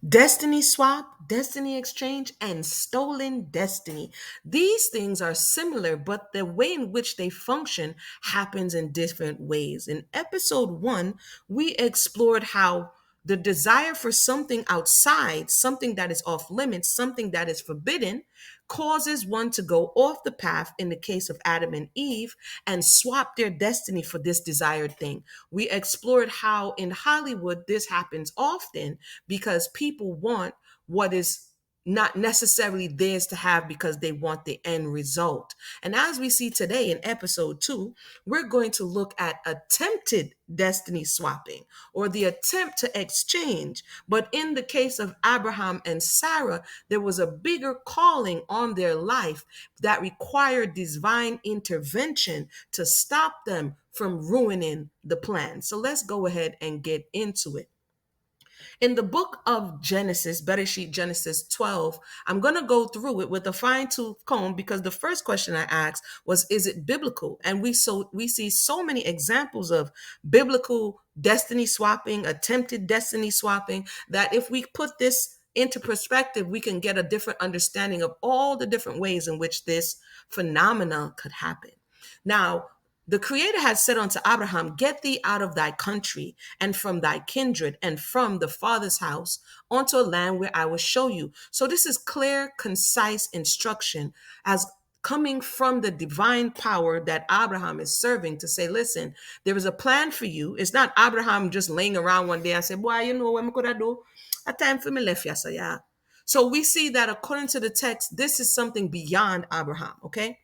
Destiny swap, destiny exchange, and stolen destiny. These things are similar, but the way in which they function happens in different ways. In episode one, we explored how the desire for something outside, something that is off limits, something that is forbidden, causes one to go off the path in the case of Adam and Eve and swap their destiny for this desired thing. We explored how in Hollywood this happens often because people want what is not necessarily theirs to have because they want the end result. And as we see today in episode two, we're going to look at attempted destiny swapping or the attempt to exchange. But in the case of Abraham and Sarah, there was a bigger calling on their life that required divine intervention to stop them from ruining the plan. So let's go ahead and get into it. In the book of Genesis, Bereshit Genesis 12, I'm going to go through it with a fine-tooth comb because the first question I asked was, is it biblical? And we see so many examples of biblical destiny swapping, attempted destiny swapping, that if we put this into perspective, we can get a different understanding of all the different ways in which this phenomenon could happen. Now, the Creator had said unto Abraham, get thee out of thy country and from thy kindred and from the father's house unto a land where I will show you. So this is clear, concise instruction as coming from the divine power that Abraham is serving to say, listen, there is a plan for you. It's not Abraham just laying around one day and say, boy, you know what I'm going to do? A time for me left, yes, yeah. So we see that according to the text, this is something beyond Abraham, okay?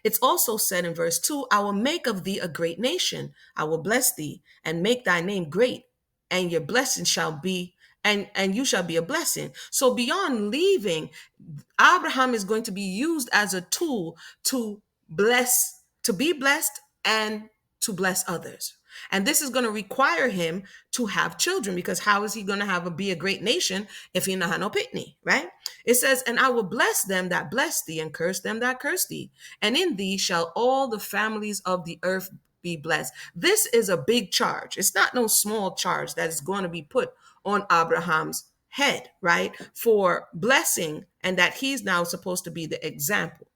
It's also said in verse 2, I will make of thee a great nation. I will bless thee and make thy name great, and your blessing shall be, and you shall be a blessing. So beyond leaving, Abraham is going to be used as a tool to bless, to be blessed and to bless others. And this is going to require him to have children, because how is he going to have be a great nation if he not have no pitney, right? It says, and I will bless them that bless thee and curse them that curse thee. And in thee shall all the families of the earth be blessed. This is a big charge. It's not no small charge that is going to be put on Abraham's head, right? For blessing, and that he's now supposed to be the example.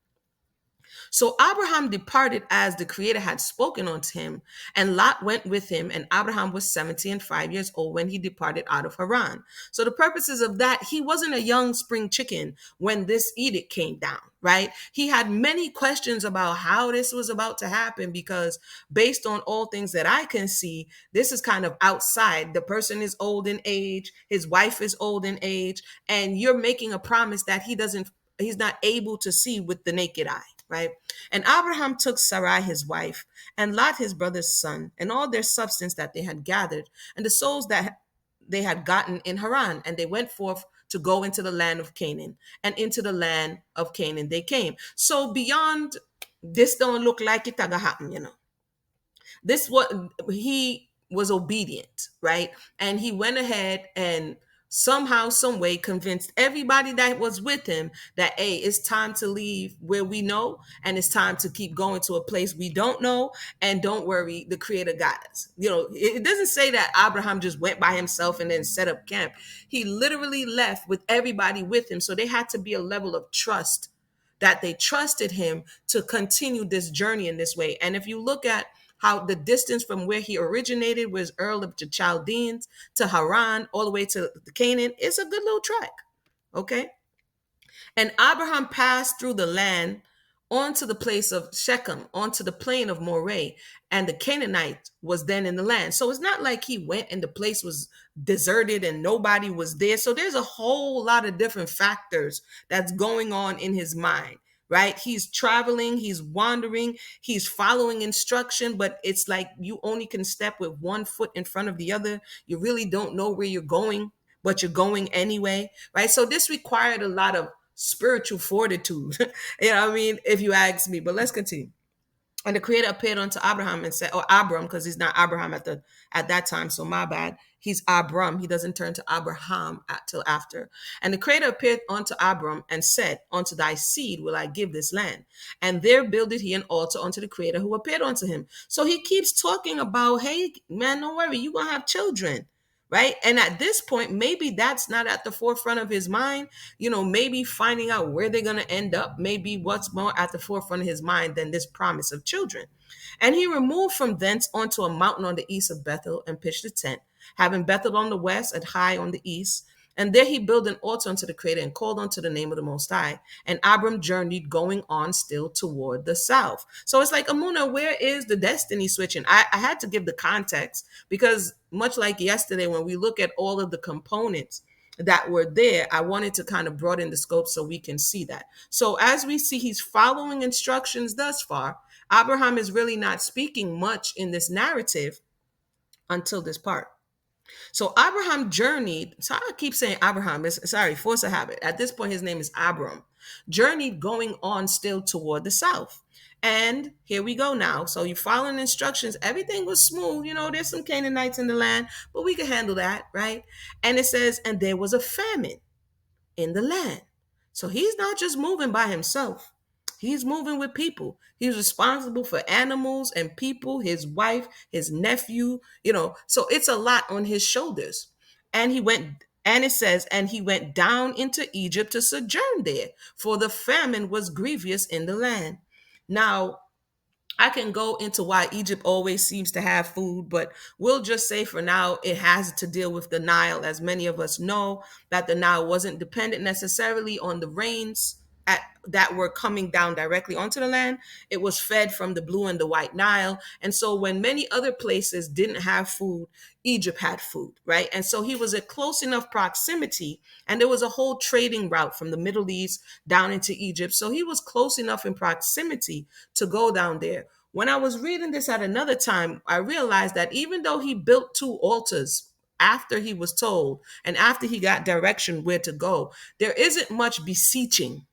So Abraham departed as the Creator had spoken unto him, and Lot went with him, and Abraham was 70 and 5 years old when he departed out of Haran. So the purposes of that, he wasn't a young spring chicken when this edict came down, right? He had many questions about how this was about to happen, because based on all things that I can see, this is kind of outside. The person is old in age, his wife is old in age, and you're making a promise that he's not able to see with the naked eye, right? And Abraham took Sarai his wife, and Lot his brother's son, and all their substance that they had gathered, and the souls that they had gotten in Haran, and they went forth to go into the land of Canaan, and into the land of Canaan they came. So beyond this, don't look like it gonna happen, This what he was obedient, right? And he went ahead and somehow, some way convinced everybody that was with him that, hey, it's time to leave where we know, and it's time to keep going to a place we don't know. And don't worry, the Creator got us. It doesn't say that Abraham just went by himself and then set up camp. He literally left with everybody with him. So there had to be a level of trust, that they trusted him to continue this journey in this way. And if you look at how the distance from where he originated was Ur of the Chaldeans to Haran, all the way to Canaan, it's a good little trek. Okay. And Abraham passed through the land onto the place of Shechem, onto the plain of Moreh, and the Canaanite was then in the land. So it's not like he went and the place was deserted and nobody was there. So there's a whole lot of different factors that's going on in his mind, right? He's traveling, he's wandering, he's following instruction, but it's like you only can step with one foot in front of the other. You really don't know where you're going, but you're going anyway, right? So this required a lot of spiritual fortitude, what I mean, if you ask me. But let's continue. And the Creator appeared unto Abraham and said, or Abram, because he's not Abraham at that time, so my bad. He's Abram. He doesn't turn to Abraham till after. And the Creator appeared unto Abram and said, unto thy seed will I give this land. And there builded he an altar unto the Creator who appeared unto him. So he keeps talking about, hey, man, don't worry, you're going to have children, right? And at this point, maybe that's not at the forefront of his mind. Maybe finding out where they're going to end up, maybe what's more at the forefront of his mind than this promise of children. And he removed from thence onto a mountain on the east of Bethel and pitched a tent, having Bethel on the west and Hai on the east. And there he built an altar unto the Creator and called unto the name of the Most High. And Abram journeyed going on still toward the south. So it's like, Amuna, where is the destiny switching? I had to give the context because much like yesterday, when we look at all of the components that were there, I wanted to kind of broaden the scope so we can see that. So as we see, he's following instructions thus far. Abraham is really not speaking much in this narrative until this part. So Abraham journeyed. So I keep saying Abraham. Sorry, force a habit. At this point, his name is Abram. Journeyed going on still toward the south. And here we go now. So you're following instructions. Everything was smooth. There's some Canaanites in the land, but we can handle that, right? And it says, and there was a famine in the land. So he's not just moving by himself. He's moving with people. He's responsible for animals and people, his wife, his nephew. So it's a lot on his shoulders. And it says, and he went down into Egypt to sojourn there, for the famine was grievous in the land. Now, I can go into why Egypt always seems to have food, but we'll just say for now it has to deal with the Nile. As many of us know, that the Nile wasn't dependent necessarily on the rains that were coming down directly onto the land. It was fed from the Blue and the White Nile. And so when many other places didn't have food, Egypt had food, right? And so he was at close enough proximity, and there was a whole trading route from the Middle East down into Egypt. So he was close enough in proximity to go down there. When I was reading this at another time, I realized that even though he built two altars after he was told and after he got direction where to go, there isn't much beseeching.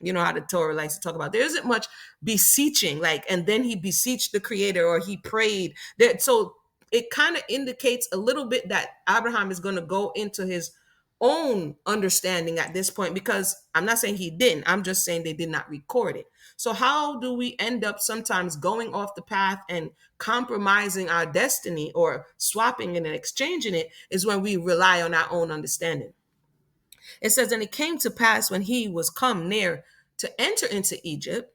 You know how the Torah likes to talk about. There isn't much beseeching, and then he beseeched the Creator or he prayed. So it kind of indicates a little bit that Abraham is going to go into his own understanding at this point, because I'm not saying he didn't. I'm just saying they did not record it. So how do we end up sometimes going off the path and compromising our destiny or swapping it and exchanging it is when we rely on our own understanding. It says, and it came to pass when he was come near to enter into Egypt,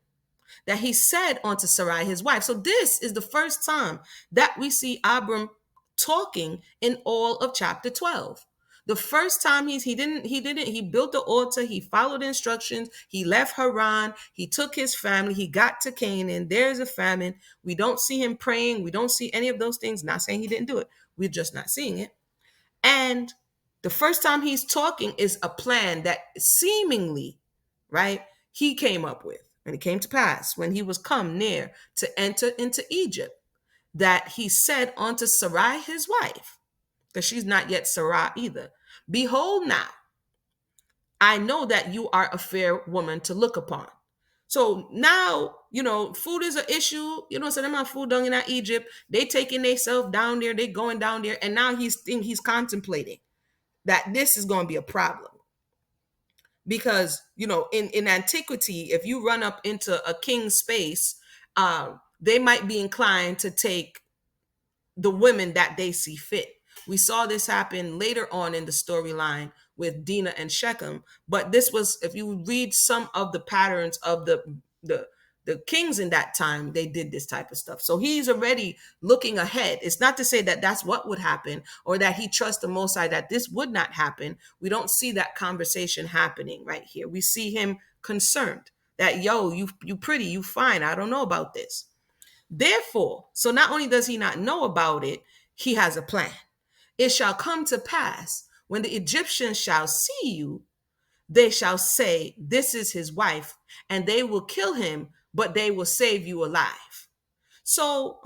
that he said unto Sarai his wife. So this is the first time that we see Abram talking in all of chapter 12. The first time he built the altar, he followed instructions, he left Haran, he took his family, he got to Canaan. There's a famine. We don't see him praying. We don't see any of those things. Not saying he didn't do it. We're just not seeing it. And the first time he's talking is a plan that seemingly, right, he came up with. And it came to pass when he was come near to enter into Egypt, that he said unto Sarai his wife, because she's not yet Sarai either, behold now, I know that you are a fair woman to look upon. So now, food is an issue. So them have food down in Egypt. They taking themselves down there. They going down there. And now he's contemplating that this is going to be a problem. Because, in antiquity, if you run up into a king's space, they might be inclined to take the women that they see fit. We saw this happen later on in the storyline with Dinah and Shechem. But this was, if you read some of the patterns of the kings in that time, they did this type of stuff. So he's already looking ahead. It's not to say that that's what would happen or that he trusts the Most High that this would not happen. We don't see that conversation happening right here. We see him concerned that, yo, you pretty, you fine. I don't know about this. Therefore, so not only does he not know about it, he has a plan. It shall come to pass when the Egyptians shall see you, they shall say, this is his wife, and they will kill him, but they will save you alive. So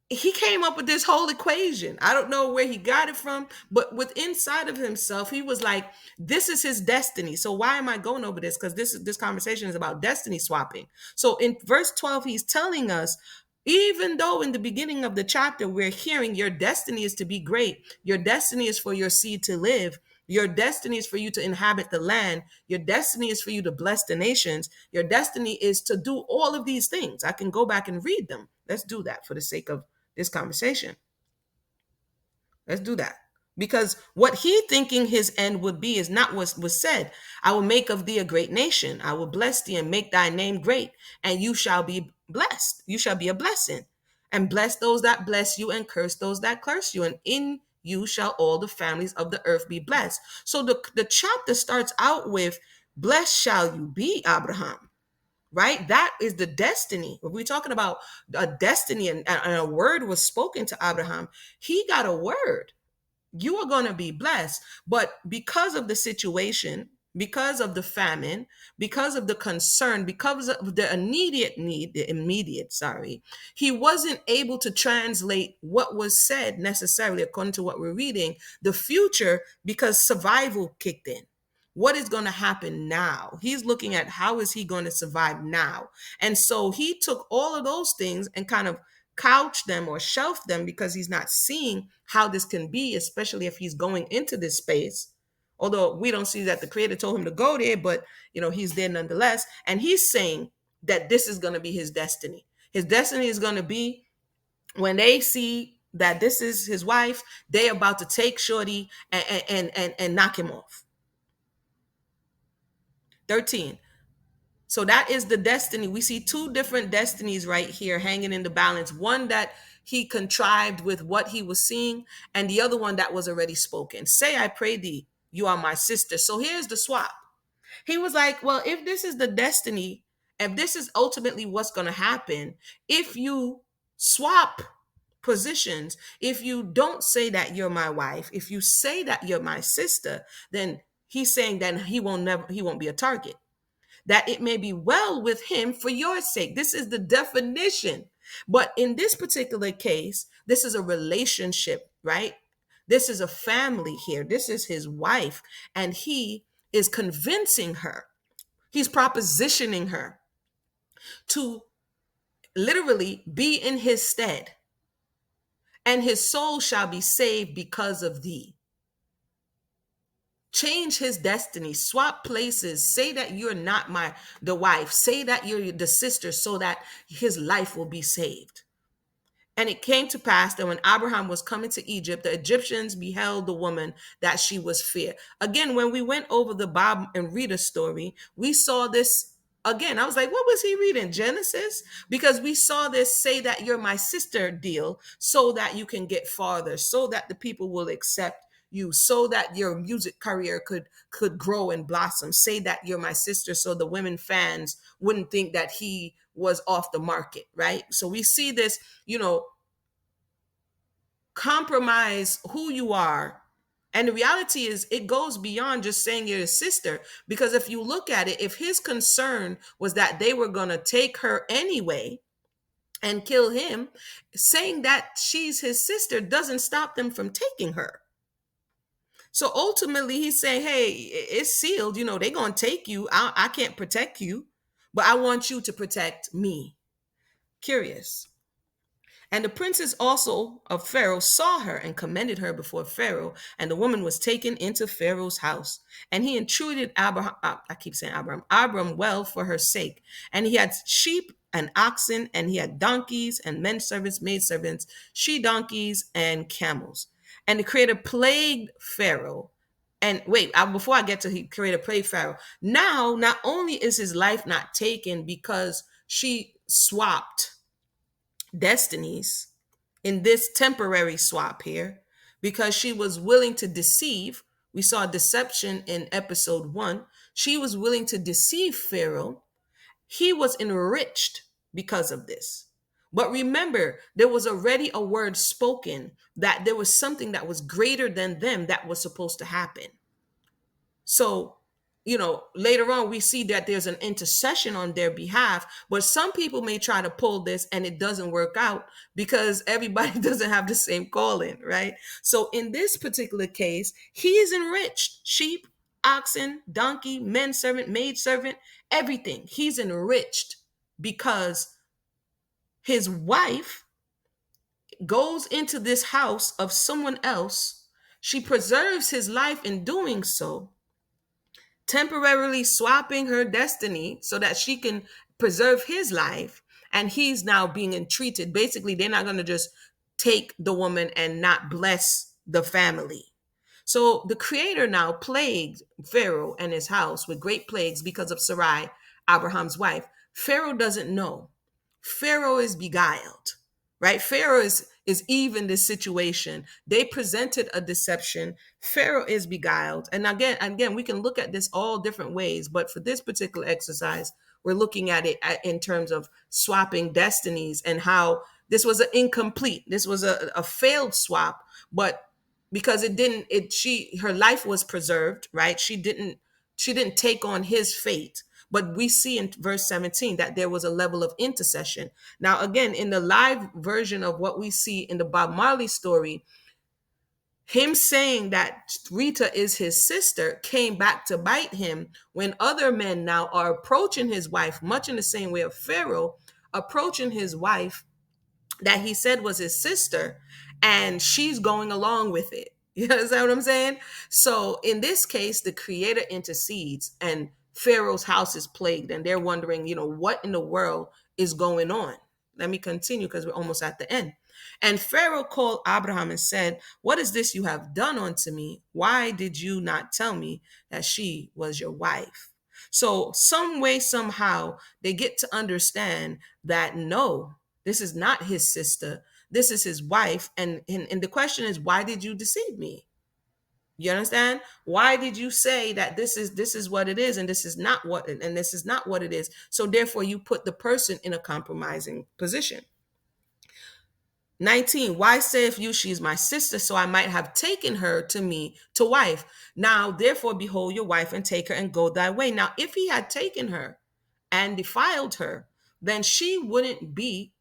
he came up with this whole equation. I don't know where he got it from, but with inside of himself, he was like, this is his destiny. So why am I going over this? Because this conversation is about destiny swapping. So in verse 12, he's telling us, even though in the beginning of the chapter, we're hearing your destiny is to be great. Your destiny is for your seed to live. Your destiny is for you to inhabit the land. Your destiny is for you to bless the nations. Your destiny is to do all of these things. I can go back and read them. Let's do that for the sake of this conversation. Let's do that. Because what he thinking his end would be is not what was said. I will make of thee a great nation. I will bless thee and make thy name great, and you shall be blessed. You shall be a blessing. And bless those that bless you, and curse those that curse you. And in you shall all the families of the earth be blessed. So the chapter starts out with, blessed shall you be, Abraham. Right? That is the destiny. If we're talking about a destiny, and a word was spoken to Abraham, he got a word. You are going to be blessed. But because of the situation, because of the famine, because of the concern, because of the immediate, he wasn't able to translate what was said necessarily according to what we're reading, the future, because survival kicked in. What is going to happen now? He's looking at how is he going to survive now? And so he took all of those things and kind of couch them or shelf them, because he's not seeing how this can be, especially if he's going into this space. Although we don't see that the creator told him to go there, but he's there nonetheless. And he's saying that this is going to be his destiny. His destiny is going to be, when they see that this is his wife, they're about to take Shorty and knock him off. 13. So that is the destiny. We see two different destinies right here hanging in the balance. One that he contrived with what he was seeing, and the other one that was already spoken. Say, I pray thee, you are my sister. So here's the swap. He was like, well, if this is the destiny, if this is ultimately what's going to happen, if you swap positions, if you don't say that you're my wife, if you say that you're my sister, then he's saying that he won't be a target, that it may be well with him for your sake. This is the definition. But in this particular case, this is a relationship, right? This is a family here. This is his wife, and he is convincing her. He's propositioning her to literally be in his stead, and his soul shall be saved because of thee. Change his destiny, swap places, say that you're not the wife, say that you're the sister, so that his life will be saved. And it came to pass that when Abraham was coming to Egypt, the Egyptians beheld the woman, that she was fair. Again, when we went over the Bob and Rita story, we saw this again. I was like, what was he reading? Genesis? Because we saw this, say that you're my sister deal, so that you can get farther, so that the people will accept you, so that your music career could grow and blossom. Say that you're my sister, so the women fans wouldn't think that he was off the market, right? So we see this, compromise who you are. And the reality is, it goes beyond just saying you're a sister, because if you look at it, if his concern was that they were going to take her anyway and kill him, saying that she's his sister doesn't stop them from taking her. So ultimately, he's saying, hey, it's sealed. They're going to take you. I can't protect you, but I want you to protect me. Curious. And the princes also of Pharaoh saw her and commended her before Pharaoh. And the woman was taken into Pharaoh's house. And he entreated Abram well for her sake. And he had sheep and oxen, and he had donkeys and men servants, maid servants, she donkeys and camels. And the creator plagued Pharaoh. And wait, before I get to he created plague Pharaoh. Now, not only is his life not taken because she swapped destinies in this temporary swap here, because she was willing to deceive. We saw deception in episode 1. She was willing to deceive Pharaoh. He was enriched because of this. But remember, there was already a word spoken that there was something that was greater than them that was supposed to happen. So, later on, we see that there's an intercession on their behalf, but some people may try to pull this and it doesn't work out because everybody doesn't have the same calling, right? So in this particular case, he is enriched. Sheep, oxen, donkey, men servant, maid servant, everything. He's enriched because his wife goes into this house of someone else. She preserves his life in doing so, temporarily swapping her destiny so that she can preserve his life, and he's now being entreated. Basically, they're not going to just take the woman and not bless the family. So the creator now plagued Pharaoh and his house with great plagues because of Sarai, Abraham's wife. Pharaoh doesn't know. Pharaoh is beguiled, right? Pharaoh is even this situation. They presented a deception. Pharaoh is beguiled. And again, we can look at this all different ways, but for this particular exercise, we're looking at it in terms of swapping destinies and how this was an incomplete, this was a failed swap, but because it didn't, it she her life was preserved, right? She didn't take on his fate. But we see in verse 17 that there was a level of intercession. Now, again, in the live version of what we see in the Bob Marley story, him saying that Rita is his sister came back to bite him when other men now are approaching his wife, much in the same way of Pharaoh approaching his wife that he said was his sister, and she's going along with it. You understand what I'm saying? So in this case, the creator intercedes and Pharaoh's house is plagued, and they're wondering, what in the world is going on? Let me continue because we're almost at the end. And Pharaoh called Abraham and said, "What is this you have done unto me? Why did you not tell me that she was your wife?" So, some way, somehow, they get to understand that no, this is not his sister. This is his wife. And the question is, why did you deceive me? You understand? Why did you say that this is what it is and this is not what and this is not what it is? So therefore you put the person in a compromising position. 19, why saith you she is my sister, so I might have taken her to me to wife? Now therefore behold your wife, and take her and go thy way. Now if he had taken her and defiled her, then she wouldn't be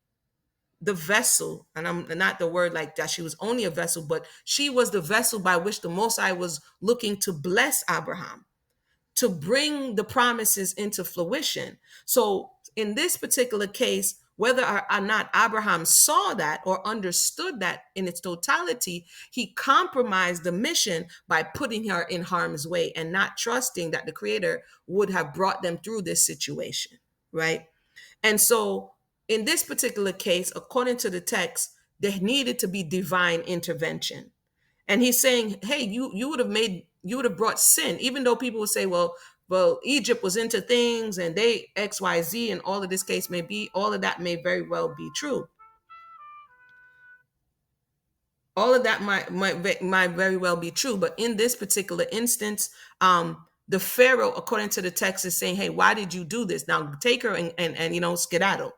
the vessel, and I'm not the word like that she was only a vessel, but she was the vessel by which the Most High was looking to bless Abraham, to bring the promises into fruition. So in this particular case, whether or not Abraham saw that or understood that in its totality, he compromised the mission by putting her in harm's way and not trusting that the creator would have brought them through this situation, right? And so in this particular case, according to the text, there needed to be divine intervention. And he's saying, hey, you would have brought sin, even though people would say, well, Egypt was into things and they XYZ and all of this case may be, all of that may very well be true. All of that might very well be true, but in this particular instance, the Pharaoh, according to the text, is saying, hey, why did you do this? Now take her and skedaddle.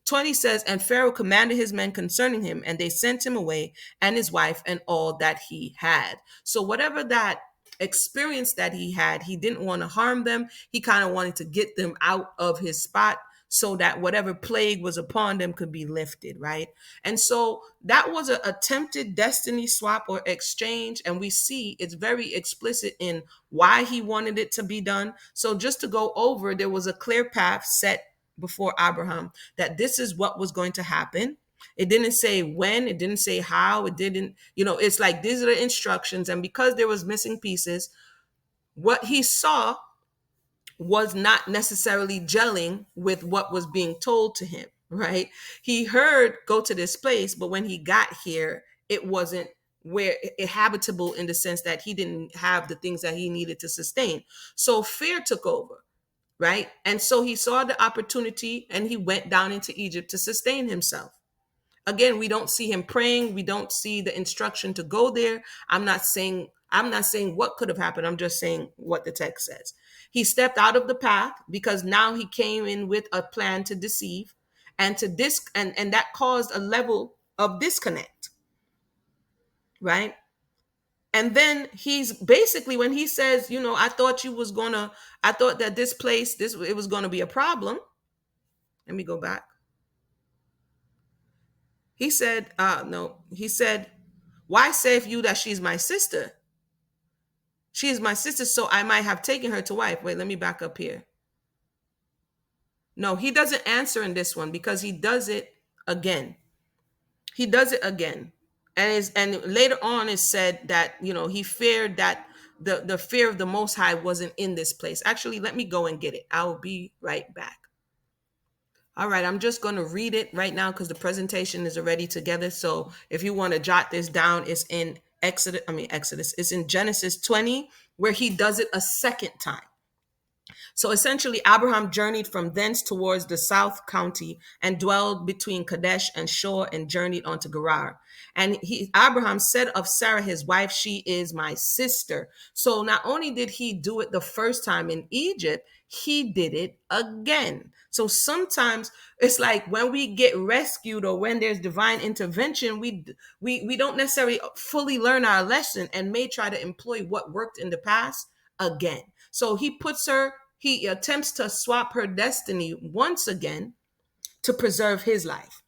20 says, and Pharaoh commanded his men concerning him, and they sent him away, and his wife, and all that he had. So whatever that experience that he had, he didn't want to harm them. He kind of wanted to get them out of his spot so that whatever plague was upon them could be lifted, right? And so that was an attempted destiny swap or exchange, and we see it's very explicit in why he wanted it to be done. So just to go over, there was a clear path set before Abraham that this is what was going to happen. It didn't say when, it didn't say how, it didn't, it's like these are the instructions. And because there was missing pieces, what he saw was not necessarily gelling with what was being told to him, right? He heard go to this place, but when he got here, it wasn't where habitable in the sense that he didn't have the things that he needed to sustain. So fear took over, right? And so he saw the opportunity and he went down into Egypt to sustain himself. Again, we don't see him praying. We don't see the instruction to go there. I'm not saying what could have happened. I'm just saying what the text says. He stepped out of the path because now he came in with a plan to deceive and and that caused a level of disconnect, right? And then he's basically, when he says, I thought that this place, it was gonna be a problem. Let me go back. He said, no, he said, why sayeth you that she's my sister? She is my sister, so I might have taken her to wife. Wait, let me back up here. No, he doesn't answer in this one because he does it again. He does it again. And later on it said that, he feared that the fear of the Most High wasn't in this place. Actually, let me go and get it. I will be right back. All right, I'm just going to read it right now because the presentation is already together. So if you want to jot this down, it's in Exodus, it's in Genesis 20, where he does it a second time. So essentially, Abraham journeyed from thence towards the south country and dwelled between Kadesh and Shur and journeyed on to Gerar. And Abraham said of Sarah, his wife, she is my sister. So not only did he do it the first time in Egypt, he did it again. So sometimes it's like when we get rescued or when there's divine intervention, we don't necessarily fully learn our lesson and may try to employ what worked in the past again. So he attempts to swap her destiny once again to preserve his life.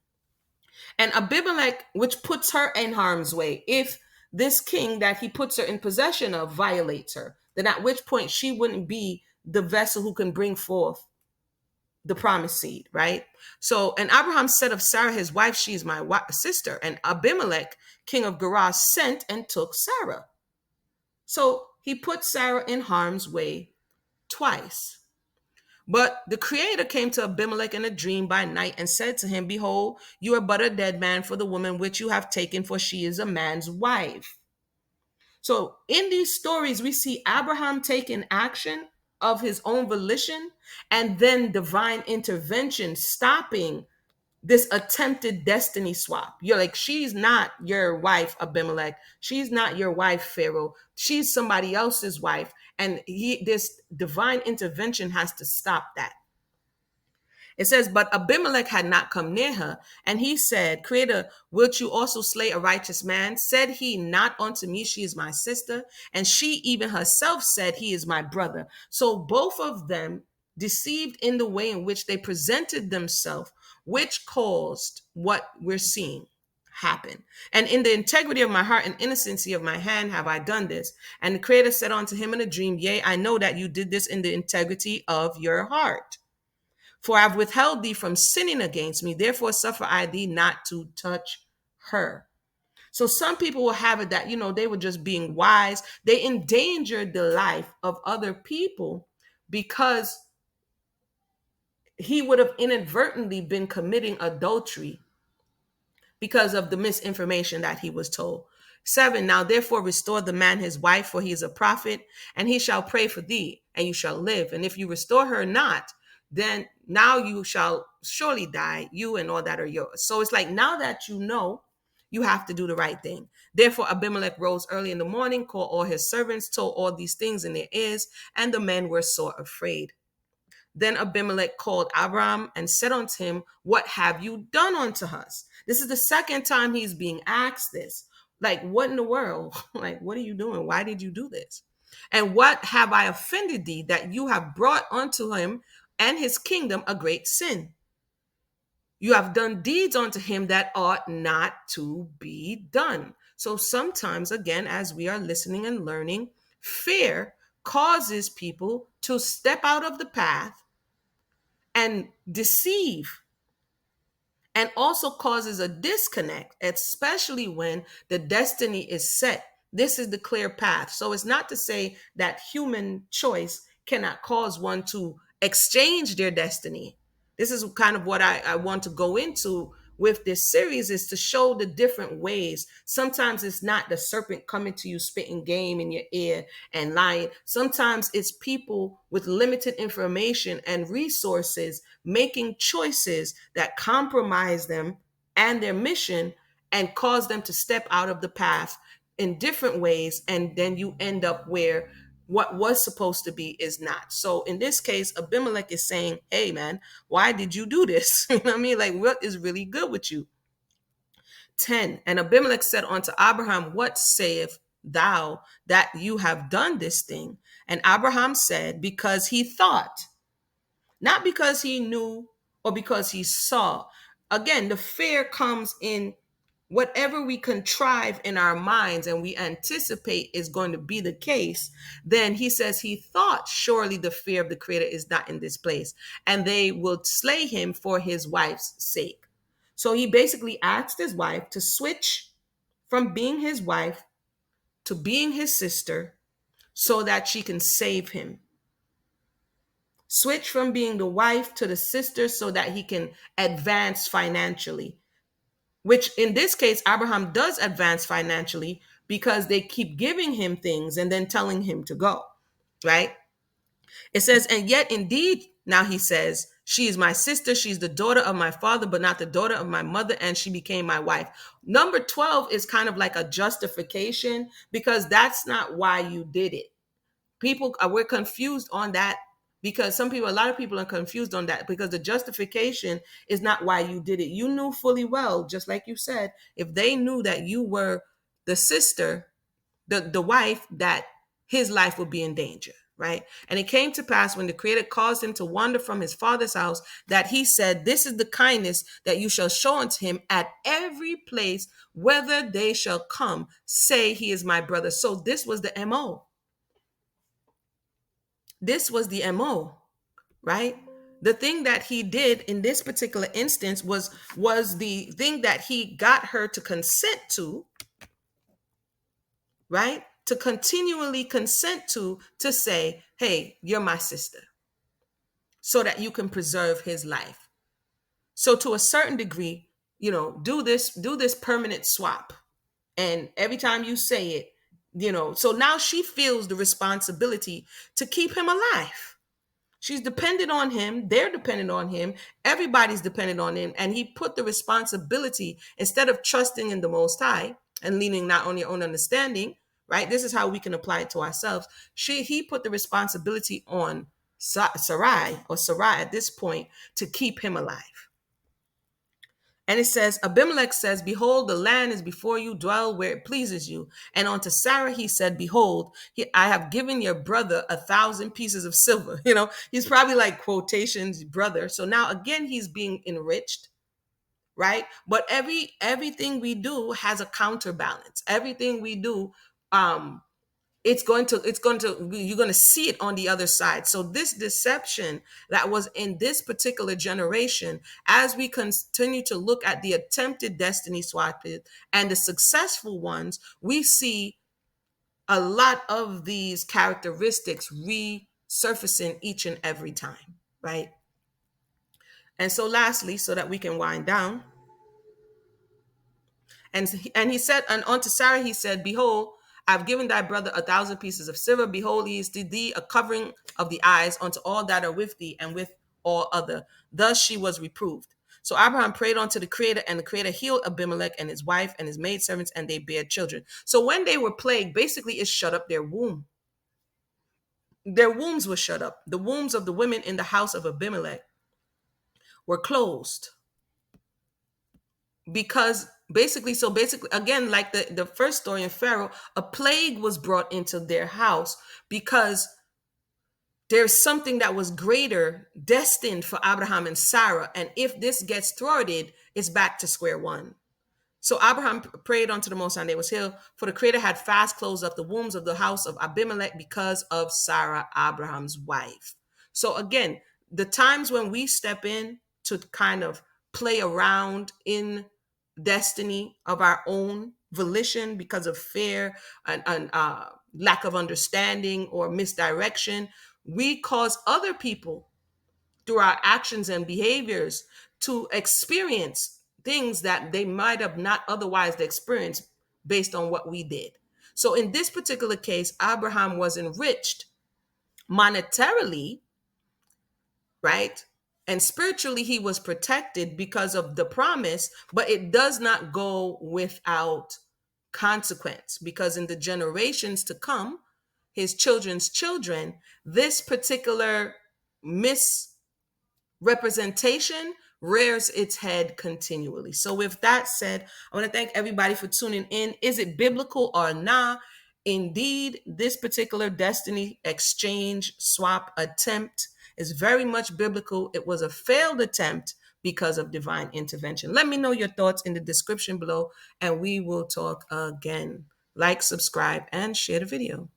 And Abimelech, which puts her in harm's way, if this king that he puts her in possession of violates her, then at which point she wouldn't be the vessel who can bring forth the promised seed, right? So, and Abraham said of Sarah, his wife, she is my sister. And Abimelech, king of Gerar, sent and took Sarah. So he put Sarah in harm's way twice. But the Creator came to Abimelech in a dream by night and said to him, behold, you are but a dead man for the woman which you have taken, for she is a man's wife. So in these stories, we see Abraham taking action of his own volition and then divine intervention stopping this attempted destiny swap. You're like, she's not your wife, Abimelech. She's not your wife, Pharaoh. She's somebody else's wife. And this divine intervention has to stop that. It says, but Abimelech had not come near her. And he said, Creator, wilt you also slay a righteous man? Said he not unto me, she is my sister? And she even herself said, he is my brother. So both of them deceived in the way in which they presented themselves, which caused what we're seeing happen. And in the integrity of my heart and innocency of my hand have I done this. And the Creator said unto him in a dream, yea, I know that you did this in the integrity of your heart. For I have withheld thee from sinning against me, therefore suffer I thee not to touch her. So some people will have it that, they were just being wise. They endangered the life of other people because he would have inadvertently been committing adultery because of the misinformation that he was told. 7, now therefore restore the man his wife, for he is a prophet, and he shall pray for thee, and you shall live. And if you restore her not, then now you shall surely die, you and all that are yours. So it's like, now that you have to do the right thing. Therefore Abimelech rose early in the morning, called all his servants, told all these things in their ears, and the men were sore afraid. Then Abimelech called Abraham and said unto him, what have you done unto us? This is the second time he's being asked this. Like, what in the world? Like, what are you doing? Why did you do this? And what have I offended thee, that you have brought unto him and his kingdom a great sin? You have done deeds unto him that ought not to be done. So sometimes, again, as we are listening and learning, fear causes people to step out of the path and deceive, and also causes a disconnect, especially when the destiny is set. This is the clear path. So it's not to say that human choice cannot cause one to exchange their destiny. This is kind of what I want to go into with this series, is to show the different ways. Sometimes it's not the serpent coming to you spitting game in your ear and lying. Sometimes it's people with limited information and resources making choices that compromise them and their mission and cause them to step out of the path in different ways. And then you end up where what was supposed to be is not. So in this case, Abimelech is saying, hey man, why did you do this? You know what I mean? Like, what is really good with you? 10, and Abimelech said unto Abraham, what sayest thou that you have done this thing? And Abraham said, because he thought, not because he knew or because he saw. Again, the fear comes in whatever we contrive in our minds and we anticipate is going to be the case. Then he says he thought, surely the fear of the Creator is not in this place, and they will slay him for his wife's sake. So he basically asked his wife to switch from being his wife to being his sister so that she can save him. Switch from being the wife to the sister so that he can advance financially, which in this case, Abraham does advance financially, because they keep giving him things and then telling him to go, right? It says, and yet indeed, now he says, she is my sister. She's the daughter of my father, but not the daughter of my mother, and she became my wife. Number 12 is kind of like a justification because that's not why you did it. People we're confused on that because a lot of people are confused on that because the justification is not why you did it. You knew fully well, just like you said, if they knew that you were the sister, the wife, that his life would be in danger, right? And it came to pass when the Creator caused him to wander from his father's house that he said, this is the kindness that you shall show unto him at every place, whether they shall come, say he is my brother. So this was the MO. This was the MO, right? The thing that he did in this particular instance was the thing that he got her to consent to, right? To continually consent to say, hey, you're my sister, so that you can preserve his life. So to a certain degree, do this permanent swap. And every time you say it, so now she feels the responsibility to keep him alive. She's dependent on him. They're dependent on him. Everybody's dependent on him. And he put the responsibility, instead of trusting in the Most High and leaning not on your own understanding, right? This is how we can apply it to ourselves. He put the responsibility on Sarai at this point to keep him alive. And it says, Abimelech says, behold, the land is before you, dwell where it pleases you. And unto Sarah he said, behold, I have given your brother 1,000 pieces of silver. He's probably like quotations, brother. So now again, he's being enriched, right? But everything we do has a counterbalance. Everything we do, you're going to see it on the other side. So this deception that was in this particular generation, as we continue to look at the attempted destiny swap and the successful ones, we see a lot of these characteristics resurfacing each and every time, right? And so lastly, so that we can wind down, and he said, and unto Sarah he said, behold, I've given thy brother 1,000 pieces of silver. Behold, he is to thee a covering of the eyes unto all that are with thee and with all other. Thus she was reproved. So Abraham prayed unto the Creator, and the Creator healed Abimelech and his wife and his maidservants, and they bare children. So when they were plagued, basically it shut up their womb. Their wombs were shut up. The wombs of the women in the house of Abimelech were closed. Because basically again, like the first story in Pharaoh, a plague was brought into their house because there's something that was greater destined for Abraham and Sarah. And if this gets thwarted, it's back to square one. So Abraham prayed unto the Most High, and they was healed, for the Creator had fast closed up the wombs of the house of Abimelech because of Sarah, Abraham's wife. So again, the times when we step in to kind of play around in destiny of our own volition because of fear and lack of understanding or misdirection, we cause other people through our actions and behaviors to experience things that they might have not otherwise experienced based on what we did. So in this particular case, Abraham was enriched monetarily, right? And spiritually, he was protected because of the promise, but it does not go without consequence, because in the generations to come, his children's children, this particular misrepresentation rears its head continually. So with that said, I want to thank everybody for tuning in. Is it biblical or not? Indeed, this particular destiny exchange swap attempt is very much biblical. It was a failed attempt because of divine intervention. Let me know your thoughts in the description below, and we will talk again. Like, subscribe, and share the video.